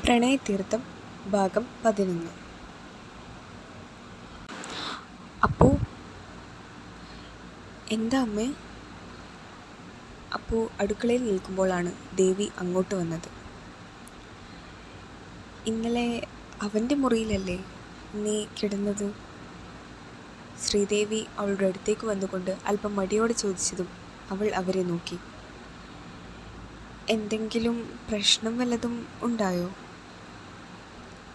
പ്രണയതീർത്ഥം ഭാഗം 11. അപ്പു, എന്താ അമ്മേ? അപ്പു അടുക്കളയിൽ നിൽക്കുമ്പോഴാണ് ദേവി അങ്ങോട്ട് വന്നത്. ഇന്നലെ അവൻ്റെ മുറിയിലല്ലേ നീ കിടന്നത്? ശ്രീദേവി അവളുടെ അടുത്തേക്ക് വന്നുകൊണ്ട് അല്പം മടിയോടെ ചോദിച്ചതും അവൾ അവരെ നോക്കി. എന്തെങ്കിലും പ്രശ്നം വല്ലതും ഉണ്ടായോ?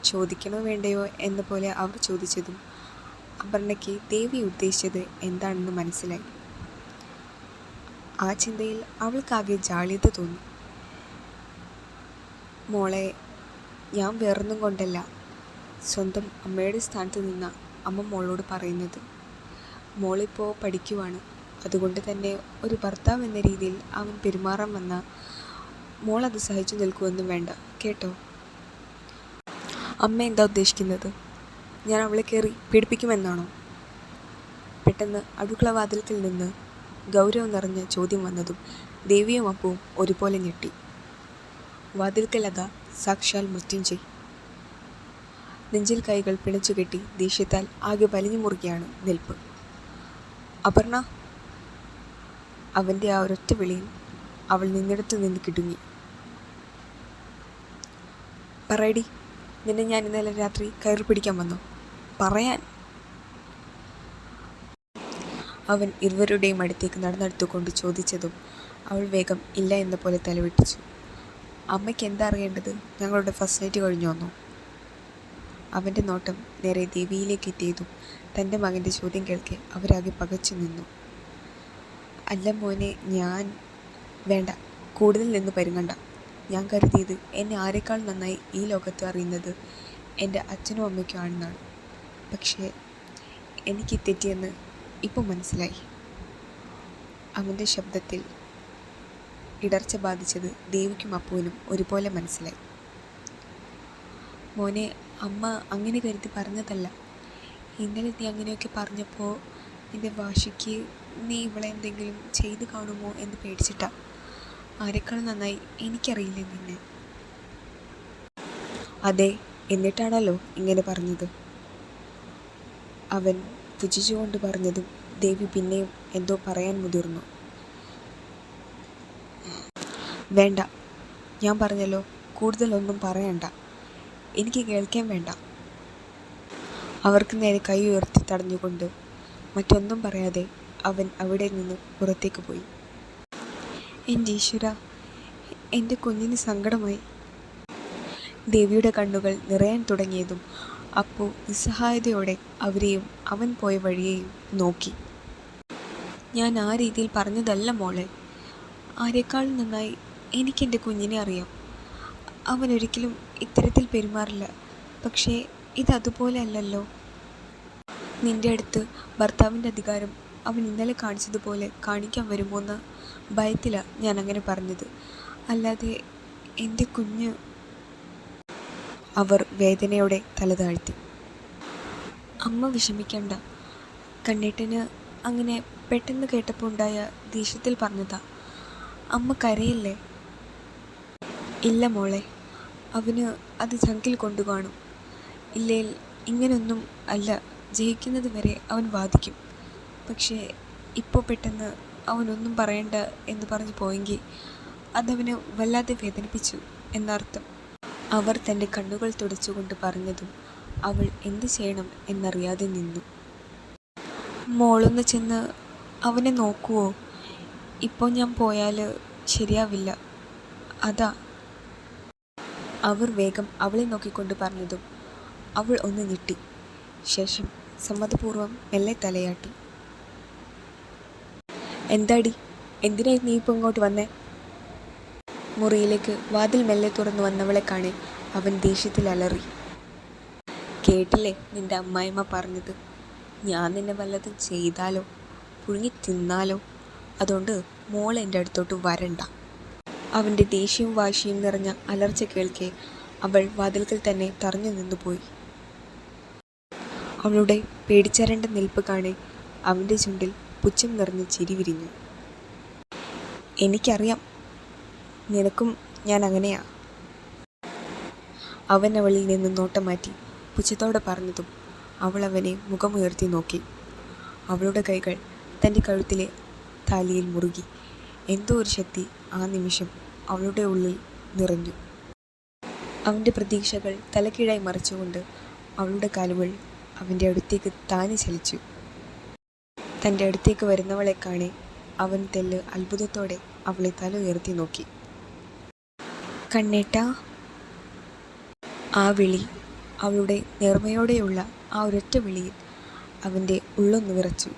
ചോദിക്കണോ വേണ്ടയോ എന്ന പോലെ അവർ ചോദിച്ചതും അപർണയ്ക്ക് ദേവി ഉദ്ദേശിച്ചത് എന്താണെന്ന് മനസ്സിലായി. ആ ചിന്തയിൽ അവൾക്കാകെ ജാള്യത തോന്നി. മോളെ, ഞാൻ വേറൊന്നും കൊണ്ടല്ല, സ്വന്തം അമ്മയുടെ സ്ഥാനത്ത് നിന്ന അമ്മ മോളോട് പറയുന്നത്. മോളിപ്പോൾ പഠിക്കുവാണ്, അതുകൊണ്ട് തന്നെ ഒരു ഭർത്താവ് എന്ന രീതിയിൽ അവൻ പെരുമാറാൻ വന്ന മോളത് സഹിച്ചു നിൽക്കുമെന്നും വേണ്ട കേട്ടോ. അമ്മ എന്താ ഉദ്ദേശിക്കുന്നത്? ഞാൻ അവളെ കയറി പീഡിപ്പിക്കുമെന്നാണോ? പെട്ടെന്ന് അടുക്കള വാതിൽക്കൽ നിന്ന് ഗൗരവം നിറഞ്ഞ ചോദ്യം വന്നതും ദേവിയും അപ്പവും ഒരുപോലെ ഞെട്ടി. വാതിൽക്കൽ അതാ സാക്ഷാൽ മൃത്യുഞ്ജയ്. നെഞ്ചിൽ കൈകൾ പിണച്ചുകെട്ടി ദേഷ്യത്താൽ ആകെ വലിഞ്ഞു മുറുകയാണ് നിൽപ്പ്. അപർണ! അവൻ്റെ ആ ഒരൊറ്റ വിളിയിൽ അവൾ നിന്നിടത്തു നിന്ന് കിടുങ്ങി. പറയടി, നിന്നെ ഞാൻ ഇന്നലെ രാത്രി കയറി പിടിക്കാൻ വന്നു പറയാൻ. അവൻ ഇരുവരുടെയും അടുത്തേക്ക് നടന്നെടുത്തുകൊണ്ട് ചോദിച്ചതും അവൾ വേഗം ഇല്ല എന്ന പോലെ തലവെട്ടിച്ചു. അമ്മയ്ക്ക് എന്താ അറിയേണ്ടത്? ഞങ്ങളുടെ ഫസ്റ്റ് നൈറ്റ് കഴിഞ്ഞു വന്നു. അവൻ്റെ നോട്ടം നേരെ ദേവിയിലേക്ക് എത്തിയതും തൻ്റെ മകൻ്റെ ചോദ്യം കേൾക്കെ അവരാകെ പകച്ചു നിന്നു. അല്ല മോനെ, ഞാൻ... വേണ്ട, കൂടുതൽ നിന്ന് പരുങ്ങണ്ട. ഞാൻ കരുതിയത് എന്നെ ആരെക്കാൾ നന്നായി ഈ ലോകത്ത് അറിയുന്നത് എൻ്റെ അച്ഛനും അമ്മയ്ക്കും ആണെന്നാണ്. പക്ഷേ എനിക്ക് തെറ്റിയെന്ന് ഇപ്പം മനസ്സിലായി. അവൻ്റെ ശബ്ദത്തിൽ ഇടർച്ച ബാധിച്ചത് ദേവിക്കും അപ്പുവിനും ഒരുപോലെ മനസ്സിലായി. മോനെ, അമ്മ അങ്ങനെ കരുതി പറഞ്ഞതല്ല. ഇന്നലെ നീ അങ്ങനെയൊക്കെ പറഞ്ഞപ്പോൾ നിൻ്റെ വാശിക്ക് നീ ഇവളെ എന്തെങ്കിലും ചെയ്തു കാണുമോ എന്ന് പേടിച്ചിട്ടാ. ആരെക്കാൾ നന്നായി എനിക്കറിയില്ലേ നിന്നെ? അതെ, എന്നിട്ടാണല്ലോ ഇങ്ങനെ പറഞ്ഞത്. അവൻ പുച്ഛിച്ചുകൊണ്ട് പറഞ്ഞതും ദേവി പിന്നെയും എന്തോ പറയാൻ മുതിർന്നു. വേണ്ട, ഞാൻ പറഞ്ഞല്ലോ, കൂടുതലൊന്നും പറയണ്ട. എനിക്ക് കേൾക്കാൻ വേണ്ട. അവർക്ക് നേരെ കൈ ഉയർത്തി തടഞ്ഞുകൊണ്ട് മറ്റൊന്നും പറയാതെ അവൻ അവിടെ നിന്ന് പുറത്തേക്ക് പോയി. എൻ്റെ ഈശ്വരാ, എൻ്റെ കുഞ്ഞിന് സങ്കടമായി. ദേവിയുടെ കണ്ണുകൾ നിറയാൻ തുടങ്ങിയതും അപ്പു നിസ്സഹായതയോടെ അവരെയും അവൻ പോയ വഴിയെയും നോക്കി. ഞാൻ ആ രീതിയിൽ പറഞ്ഞതല്ല മോളെ. ആരെക്കാൾ നന്നായി എനിക്കെൻ്റെ കുഞ്ഞിനെ അറിയാം. അവനൊരിക്കലും ഇത്തരത്തിൽ പെരുമാറില്ല. പക്ഷേ ഇതതുപോലെ അല്ലല്ലോ. നിൻ്റെ അടുത്ത് ഭർത്താവിൻ്റെ അധികാരം അവൻ ഇന്നലെ കാണിച്ചതുപോലെ കാണിക്കാൻ വരുമോ എന്ന ഭയത്തിലാണ് ഞാൻ അങ്ങനെ പറഞ്ഞത്. അല്ലാതെ എൻ്റെ കുഞ്ഞ്... അവർ വേദനയോടെ തല താഴ്ത്തി. അമ്മ വിഷമിക്കണ്ട. കണ്ണേട്ടന് അങ്ങനെ പെട്ടെന്ന് കേട്ടപ്പോൾ ഉണ്ടായ ദേഷ്യത്തിൽ പറഞ്ഞതാ. അമ്മ കരയില്ലേ? ഇല്ല മോളെ, അവന് അത് ചങ്കിൽ കൊണ്ടു കാണും. ഇല്ലേൽ ഇങ്ങനൊന്നും അല്ല, ജയിക്കുന്നത് വരെ അവൻ വാദിക്കും. പക്ഷേ ഇപ്പോൾ പെട്ടെന്ന് അവനൊന്നും പറയണ്ട എന്ന് പറഞ്ഞു പോയെങ്കിൽ അതവന് വല്ലാതെ വേദനിപ്പിച്ചു എന്നർത്ഥം. അവർ തൻ്റെ കണ്ണുകൾ തുടച്ചുകൊണ്ട് പറഞ്ഞതും അവൾ എന്തു ചെയ്യണം എന്നറിയാതെ നിന്നു. മോളൊന്ന് ചെന്ന് അവനെ നോക്കുവോ? ഇപ്പോൾ ഞാൻ പോയാൽ ശരിയാവില്ല, അതാ. അവർ വേഗം അവളെ നോക്കിക്കൊണ്ട് പറഞ്ഞതും അവൾ ഒന്ന് ഞെട്ടി. ശേഷം സമ്മതപൂർവ്വം മെല്ലെ തലയാട്ടി. എന്താടി, എന്തിനായി നീ ഇപ്പോൾ ഇങ്ങോട്ട് വന്നേ? മുറിയിലേക്ക് വാതിൽ മെല്ലെ തുറന്നു വന്നവളെ കാണെ അവൻ ദേഷ്യത്തിൽ അലറി. കേട്ടില്ലേ നിൻ്റെ അമ്മായിമ്മ പറഞ്ഞത്? ഞാൻ നിന്നെ വല്ലതും ചെയ്താലോ, പുഴുങ്ങി തിന്നാലോ? അതുകൊണ്ട് മോൾ എൻ്റെ അടുത്തോട്ട് വരണ്ട. അവൻ്റെ ദേഷ്യവും വാശിയും നിറഞ്ഞ അലർച്ച കേൾക്കെ അവൾ വാതിൽക്കൽ തന്നെ തറഞ്ഞു നിന്നുപോയി. അവളുടെ പേടിച്ചരണ്ട നിൽപ്പ് കാണെ അവൻ്റെ ചുണ്ടിൽ പുച്ഛം നിറഞ്ഞ് ചിരി വിരിഞ്ഞു. എനിക്കറിയാം, നിനക്കും ഞാൻ അങ്ങനെയാ. അവൻ അവളിൽ നിന്ന് നോട്ടം മാറ്റി പുച്ഛത്തോടെ പറഞ്ഞതും അവൾ അവനെ മുഖമുയർത്തി നോക്കി. അവളുടെ കൈകൾ തൻ്റെ കഴുത്തിലെ താലിയിൽ മുറുകി. എന്തോ ഒരു ശക്തി ആ നിമിഷം അവളുടെ ഉള്ളിൽ നിറഞ്ഞു. അവൻ്റെ പ്രതീക്ഷകൾ തലക്കീഴായി മറിച്ചുകൊണ്ട് അവളുടെ കാലുകൾ അവൻ്റെ അടുത്തേക്ക് താനെ ചലിച്ചു. തൻ്റെ അടുത്തേക്ക് വരുന്നവളെ കാണെ അവൻ തെല്ല് അത്ഭുതത്തോടെ അവളെ തല ഉയർത്തി നോക്കി. കണ്ണേട്ടാ. ആ വിളി, അവളുടെ നേർമയോടെയുള്ള ആ ഒരൊറ്റ വിളിയിൽ അവൻ്റെ ഉള്ളൊന്ന് വിറച്ചു.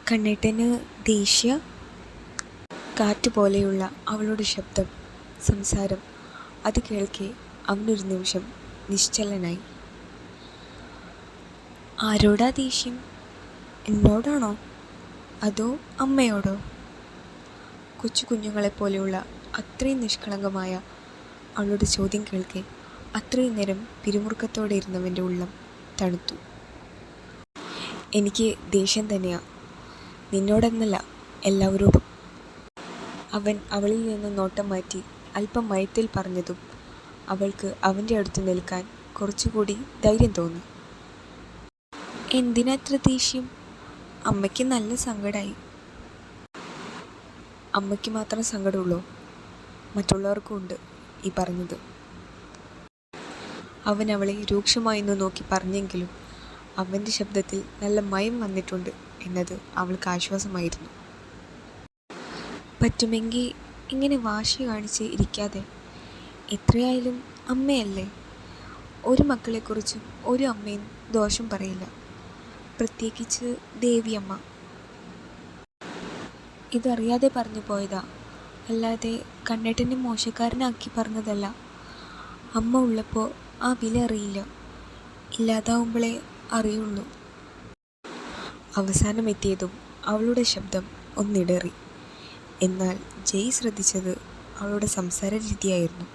കണ്ണേട്ടന് ദേഷ്യ? കാറ്റുപോലെയുള്ള അവളുടെ ശബ്ദം, സംസാരം, അത് കേൾക്കെ അവനൊരു നിമിഷം നിശ്ചലനായി. ആരോടാ ദേഷ്യം? എന്നോടാണോ അതോ അമ്മയോടോ? കൊച്ചു കുഞ്ഞുങ്ങളെപ്പോലെയുള്ള അത്രയും നിഷ്കളങ്കമായ അവളുടെ ചോദ്യം കേൾക്കെ അത്രയും നേരം പിരിമുറുക്കത്തോടെ ഇരുന്നവൻ്റെ ഉള്ളം തണുത്തു. എനിക്ക് ദേഷ്യം തന്നെയാ, നിന്നോടെന്നല്ല, എല്ലാവരോടും. അവൻ അവളിൽ നിന്ന് നോട്ടം മാറ്റി അല്പം മയത്തിൽ പറഞ്ഞതും അവൾക്ക് അവൻ്റെ അടുത്ത് നിൽക്കാൻ കുറച്ചുകൂടി ധൈര്യം തോന്നി. എന്തിനത്ര ദേഷ്യം? അമ്മയ്ക്ക് നല്ല സങ്കടമായി. അമ്മയ്ക്ക് മാത്രം സങ്കടമുള്ളൂ? മറ്റുള്ളവർക്കും ഉണ്ട് ഈ പറഞ്ഞത്. അവൻ അവളെ രൂക്ഷമായൊന്ന് നോക്കി പറഞ്ഞെങ്കിലും അവൻ്റെ ശബ്ദത്തിൽ നല്ല മയം വന്നിട്ടുണ്ട് എന്നത് അവൾക്ക് ആശ്വാസമായിരുന്നു. പറ്റുമെങ്കിൽ ഇങ്ങനെ വാശി കാണിച്ച് ഇരിക്കാതെ. എത്രയായാലും അമ്മയല്ലേ. ഒരു മക്കളെക്കുറിച്ചും ഒരു അമ്മയും ദോഷം പറയില്ല, പ്രത്യേകിച്ച് ദേവിയമ്മ. ഇതറിയാതെ പറഞ്ഞു പോയതാ, അല്ലാതെ കണ്ണേട്ടനെ മോശക്കാരനാക്കി പറഞ്ഞതല്ല. അമ്മ ഉള്ളപ്പോൾ ആ വില അറിയില്ല, ഇല്ലാതാവുമ്പോഴേ അറിയുള്ളൂ. അവസാനം എത്തിയതും അവളുടെ ശബ്ദം ഒന്നിടറി. എന്നാൽ ജയ് ശ്രദ്ധിച്ചത് അവളുടെ സംസാര രീതിയായിരുന്നു.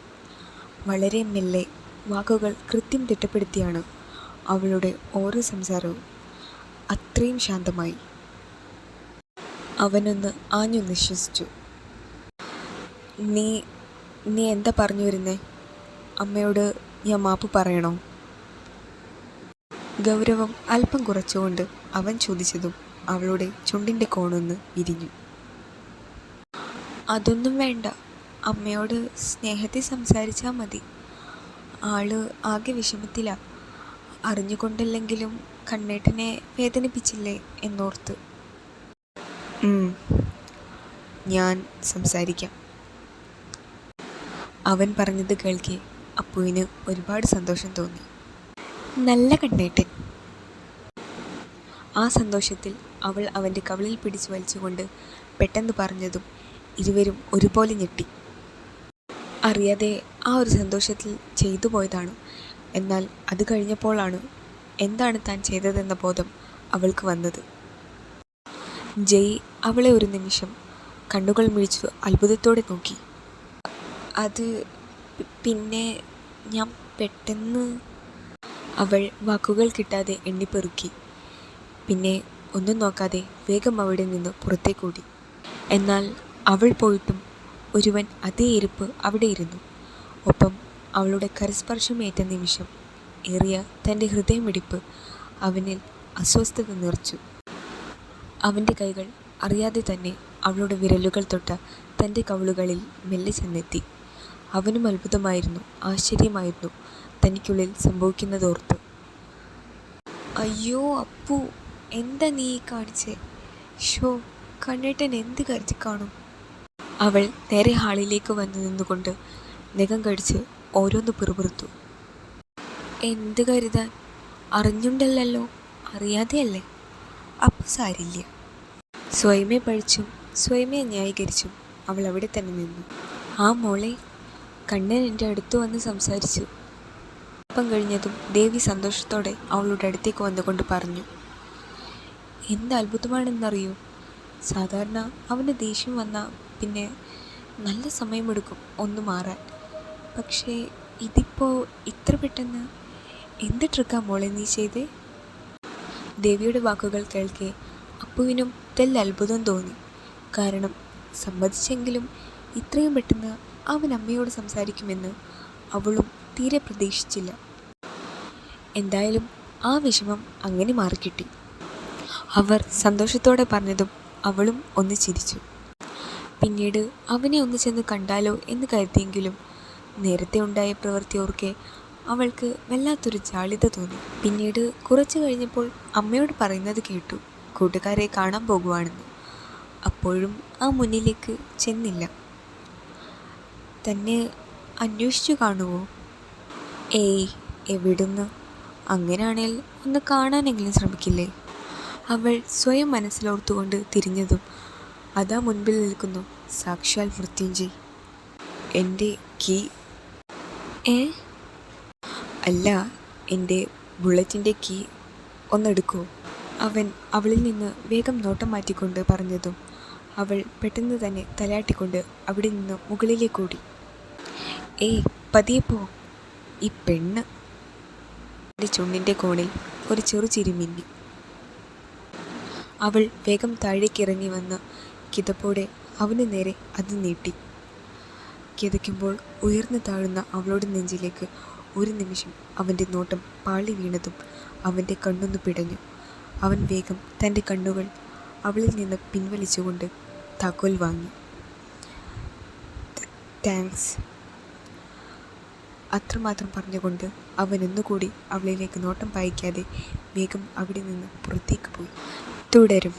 വളരെ മെല്ലെ, വാക്കുകൾ കൃത്യം തിട്ടപ്പെടുത്തിയാണ് അവളുടെ ഓരോ സംസാരവും. അത്രയും ശാന്തമായി. അവനൊന്ന് ആഞ്ഞു നിശ്വസിച്ചു. നീ നീ എന്താ പറഞ്ഞു വരുന്നേ? അമ്മയോട് ഞാൻ മാപ്പ് പറയണോ? ഗൗരവം അല്പം കുറച്ചുകൊണ്ട് അവൻ ചോദിച്ചതും അവളുടെ ചുണ്ടിൻ്റെ കോണൊന്ന് വിരിഞ്ഞു. അതൊന്നും വേണ്ട, അമ്മയോട് സ്നേഹത്തിൽ സംസാരിച്ചാൽ മതി. ആള് ആകെ വിഷമത്തിലാ. അറിഞ്ഞുകൊണ്ടല്ലെങ്കിലും കണ്ണേട്ടനെ വേദനിപ്പിച്ചില്ലേ എന്നോർത്ത്. ഞാൻ സംസാരിക്കാം. അവൻ പറഞ്ഞത് കേൾക്കെ അപ്പുവിന് ഒരുപാട് സന്തോഷം തോന്നി. നല്ല കണ്ണേട്ടൻ. ആ സന്തോഷത്തിൽ അവൾ അവൻ്റെ കവിളിൽ പിടിച്ചു വലിച്ചുകൊണ്ട് പെട്ടെന്ന് പറഞ്ഞതും ഇരുവരും ഒരുപോലെ ഞെട്ടി. അറിയാതെ ആ ഒരു സന്തോഷത്തിൽ ചെയ്തു പോയതാണ്. എന്നാൽ അത് കഴിഞ്ഞപ്പോഴാണ് എന്താണ് താൻ ചെയ്തതെന്ന ബോധം അവൾക്ക് വന്നത്. ജയ് അവളെ ഒരു നിമിഷം കണ്ണുകൾ മിഴിച്ചു അത്ഭുതത്തോടെ നോക്കി. അത് പിന്നെ ഞാൻ പെട്ടെന്ന്. അവൾ വാക്കുകൾ കിട്ടാതെ എണ്ണിപ്പെറുക്കി. പിന്നെ ഒന്നും നോക്കാതെ വേഗം അവിടെ നിന്ന് പുറത്തേക്കൂടി. എന്നാൽ അവൾ പോയിട്ടും ഒരുവൻ അതേ ഇരിപ്പ് അവിടെ ഇരുന്നു. ഒപ്പം അവളുടെ കരസ്പർശമേറ്റ നിമിഷം ഏറിയ തൻ്റെ ഹൃദയമിടിപ്പ് അവനിൽ അസ്വസ്ഥത നിറച്ചു. അവൻ്റെ കൈകൾ അറിയാതെ തന്നെ അവളുടെ വിരലുകൾ തൊട്ട തൻ്റെ കവിളുകളിൽ മെല്ലെ ചെന്നെത്തി. അവനും അത്ഭുതമായിരുന്നു, ആശ്ചര്യമായിരുന്നു തനിക്കുള്ളിൽ സംഭവിക്കുന്നതോർത്ത്. അയ്യോ അപ്പു, എന്താ നീ കാണിച്ചേ? ഷോ, കണ്ണേട്ടൻ എന്ത് കരുതി കാണും? അവൾ നേരെ ഹാളിലേക്ക് വന്നു നിന്നുകൊണ്ട് നഖം കടിച്ച് ഓരോന്ന് പിറുപിറുത്തു. എന്ത് കരുതാൻ? അറിഞ്ഞുണ്ടല്ലോ, അറിയാതെയല്ലേ? അപ്പം സാരില്ല. സ്വയമേ പഴിച്ചും സ്വയമേ ന്യായീകരിച്ചും അവൾ അവിടെ തന്നെ നിന്നു. ആ മോളെ, കണ്ണൻ എൻ്റെ അടുത്ത് വന്ന് സംസാരിച്ചു. അപ്പം കഴിഞ്ഞതും ദേവി സന്തോഷത്തോടെ അവളുടെ അടുത്തേക്ക് വന്നുകൊണ്ട് പറഞ്ഞു. എന്ത് അത്ഭുതമാണെന്നറിയോ? സാധാരണ അവന് ദേഷ്യം വന്നാൽ പിന്നെ നല്ല സമയമെടുക്കും ഒന്ന് മാറാൻ. പക്ഷേ ഇതിപ്പോൾ ഇത്ര പെട്ടെന്ന്. എന്ത് ട്രിക്കാ മോളെ നീ ചെയ്തേ? ദേവിയുടെ വാക്കുകൾ കേൾക്കെ അപ്പുവിനും തെല്ല് അത്ഭുതം തോന്നി. കാരണം സമ്മതിച്ചെങ്കിലും ഇത്രയും പെട്ടെന്ന് അവൻ അമ്മയോട് സംസാരിക്കുമെന്ന് അവളും തീരെ പ്രതീക്ഷിച്ചില്ല. എന്തായാലും ആ വിഷമം അങ്ങനെ മാറിക്കിട്ടി. അവർ സന്തോഷത്തോടെ പറഞ്ഞതും അവളും ഒന്ന് ചിരിച്ചു. പിന്നീട് അവനെ ഒന്ന് ചെന്ന് കണ്ടാലോ എന്ന് കരുതിയെങ്കിലും നേരത്തെ ഉണ്ടായ പ്രവൃത്തി ഓർക്കെ അവൾക്ക് വല്ലാത്തൊരു ജാള്യത തോന്നി. പിന്നീട് കുറച്ചു കഴിഞ്ഞപ്പോൾ അമ്മയോട് പറയുന്നത് കേട്ടു, കൂട്ടുകാരെ കാണാൻ പോകുവാണെന്ന്. അപ്പോഴും ആ മുന്നിലേക്ക് ചെന്നില്ല. തന്നെ അന്വേഷിച്ചു കാണുമോ? ഏയ്, എവിടുന്ന്? അങ്ങനെയാണെങ്കിൽ ഒന്ന് കാണാനെങ്കിലും ശ്രമിക്കില്ലേ? അവൾ സ്വയം മനസ്സിലോർത്തുകൊണ്ട് തിരിഞ്ഞതും അതാ മുൻപിൽ നിൽക്കുന്നു സാക്ഷാൽ മൃത്യുഞ്ജയ്. എൻ്റെ കീ. ഏ? അല്ല, എൻ്റെ ബുള്ളറ്റിൻ്റെ കീ ഒന്നെടുക്കോ? അവൻ അവളിൽ നിന്ന് വേഗം നോട്ടം മാറ്റിക്കൊണ്ട് പറഞ്ഞതും അവൾ പെട്ടെന്ന് തന്നെ തലയാട്ടിക്കൊണ്ട് അവിടെ നിന്ന് മുകളിലേക്കോടി. ഏയ്, പതിയെ പോ. ഈ പെണ്ണ്. എൻ്റെ ചുണ്ടിൻ്റെ കോണിൽ ഒരു ചെറുചിരി മിന്നി. അവൾ വേഗം താഴേക്കിറങ്ങി വന്ന് കിതപ്പോടെ അവന് നേരെ അത് നീട്ടി. കിതയ്ക്കുമ്പോൾ ഉയർന്നു താഴുന്ന അവളുടെ നെഞ്ചിലേക്ക് ഒരു നിമിഷം അവൻ്റെ നോട്ടം പാളി വീണതും അവൻ്റെ കണ്ണൊന്നു പിടഞ്ഞു. അവൻ വേഗം തൻ്റെ കണ്ണുകൾ അവളിൽ നിന്ന് പിൻവലിച്ചുകൊണ്ട് താക്കോൽ വാങ്ങി. താങ്ക്സ്. അത്രമാത്രം പറഞ്ഞുകൊണ്ട് അവൻ ഒന്നുകൂടി അവളിലേക്ക് നോട്ടം പായിക്കാതെ വേഗം അവിടെ നിന്ന് പുറത്തേക്ക് പോയി. തുടരും.